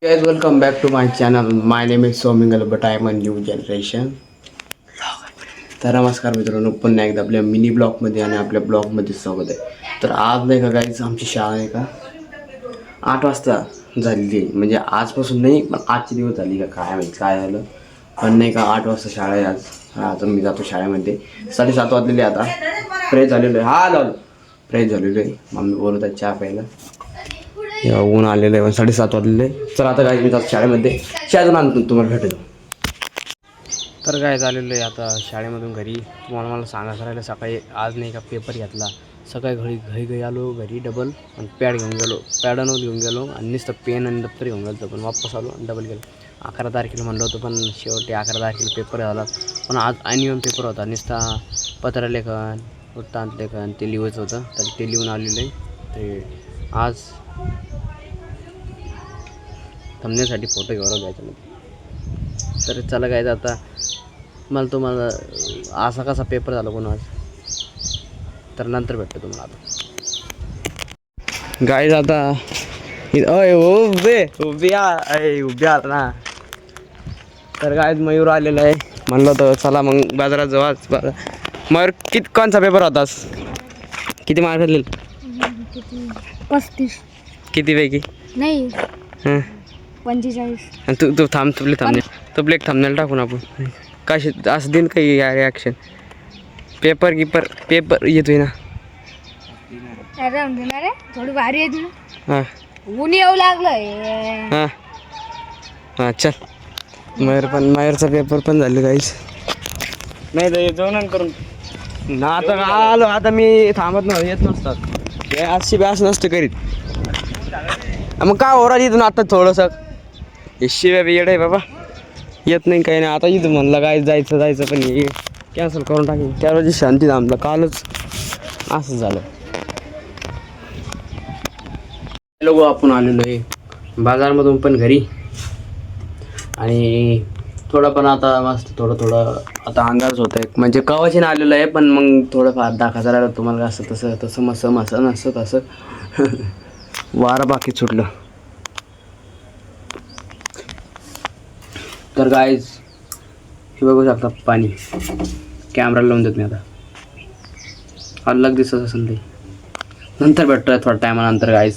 Guys, welcome back to my channel. My name is Somingal, but I am a new generation. तर नमस्कार मित्रांनो, पुन्हा एकदा आपल्या मिनी ब्लॉगमध्ये आणि आपल्या ब्लॉगमध्ये स्वागत आहे. तर आज नाही का गाईज, आमची शाळा आहे का 8 वाजता झालेली आहे. म्हणजे आजपासून नाही, पण आजचे दिवस झाली का काय माहिती काय झालं, पण नाही का 8 वाजता शाळा आहे आज. आता मी जातो शाळेमध्ये. 7:30 वाजलेले आता. फ्रेश झालेलो आहे. हा लावलं फ्रेश झालेलो आहे. मम्मी बोलत आहे चहा प्यायला. ऊन आलेलं आहे. 7:30 वाजलेले. चला आता काय मी जातो शाळेमध्ये. शाळेतून आणतो तुम्हाला भेटतो. तर काय झालेलं आहे आता शाळेमधून घरी. तुम्हाला मला सांगायचं राहिलं, सकाळी आज नाही का पेपर घेतला. सकाळी घरी आलो, घरी डबल आणि पॅड घेऊन गेलो. पॅड घेऊन गेलो आणि नुसतं पेन आणि दप्तर घेऊन गेलो. पण वापस आलो आणि डबल गेलो. 11 तारखेला म्हणलं होतं, पण शेवटी 11 तारखेला पेपर झाला. पण आज ऐनवेळी पेपर होता. नुसता पत्रलेखन, वृत्तांतलेखन ते लिहायचं होतं. तर ते लिहून आलेलं आहे. ते आज थंबनेलसाठी फोटो घेऊन जायचं. तर चला काय आता तुम्हाला असा कसा पेपर झाला कोण आज, तर नंतर भेटतो तुम्हाला. आता गाईज आता उभ्या ना. तर गाईज मयूर आलेला आहे. म्हणलं तर चला मग बाजारात जाऊ आज. मयूर कोणचा पेपर होतास? किती मार्क लिहिल? 35. किती पैकी? नाही, हां 45. तू थांब. तो ब्लेक थांबण्याला टाकून आपण कशी असं देईन काही रिॲक्शन. पेपर येतोय ना. अरे थोडी भारी आहे तुला. हां ऊन येऊ लागलं. हां चल. मयूरचा पेपर पण झाले काहीच नाही. तर जेवण करून ना आता आलो. आता मी थांबत नाही, येत नसतात हे अशी बॅस नसतं करीत. मग काय ओरा इथून आता थोडंसं हे शिव्या येड आहे बाबा. येत नाही काही नाही. आता इथं म्हणलं काय जायचं पण हे कॅन्सल करून टाकेन. त्या रोजी शांती थांबलं. कालच असं झालं. लोक आपण आलेलो आहे बाजारमधून पण घरी. आणि थोडं पण आता मस्त थोडं आता अंदाज होत आहे. म्हणजे कवाची ना आलेलं आहे, पण मग थोडंफार दाखवायचं राहिलं तुम्हाला. असं तसं मसं नसतं तसं वारं बाकी सुटलं. तर गाईज हे बघू शकता पाणी. कॅमेरा लावून देत मी आता. अलग दिसत असेल ते. नंतर भेटतोय थोड्या टायमानंतर गाईज.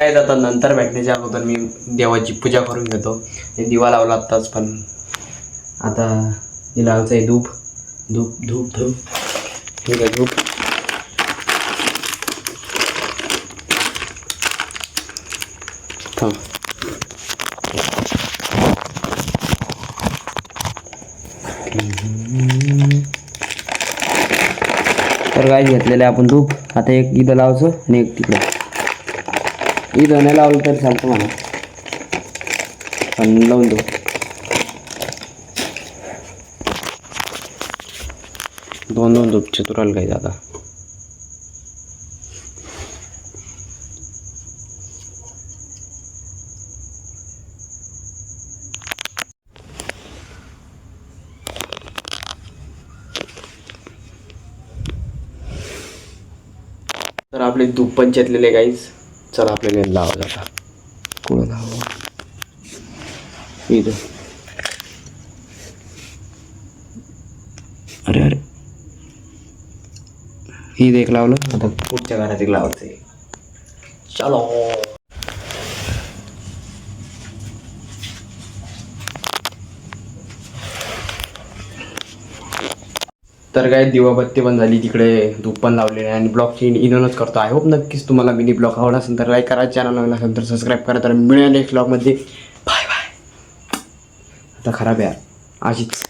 काय आता नंतर भेटण्याच्या अगोदर मी देवाची पूजा करून घेतो. हे दिवा लावला आत्ताच, पण आता हे लावायचं आहे धूप. ठीक आहे धूप. थांब. तर काय घेतलेलं आहे आपण धूप. आता एक इथं लावायचं आणि एक तिकडं. इथं नाही लावलं तरी चालतं म्हणा, पण लावून देऊ. दोन धूप चतुराल काही आता. तर आपले धूप पण चेतलेले गाईज. चला आपल्याला लावा जाता. कुठं लावा? इथं. अरे इथं एक लावलं. आता पुढच्या घरात एक लावायचं आहे. चलो. तर काय दिवाबत्ती पण झाली, तिकडे धूप पण लावलेले आणि ब्लॉगची इनच करतो. आय होप नक्कीच तुम्हाला मिनी ब्लॉग आवडला असेल तर लाईक करा, चॅनल नवीन असेल तर सबस्क्राईब करा. तर मिळेल नेक्स्ट ब्लॉगमध्ये. बाय. आता खराब आहे अशीच.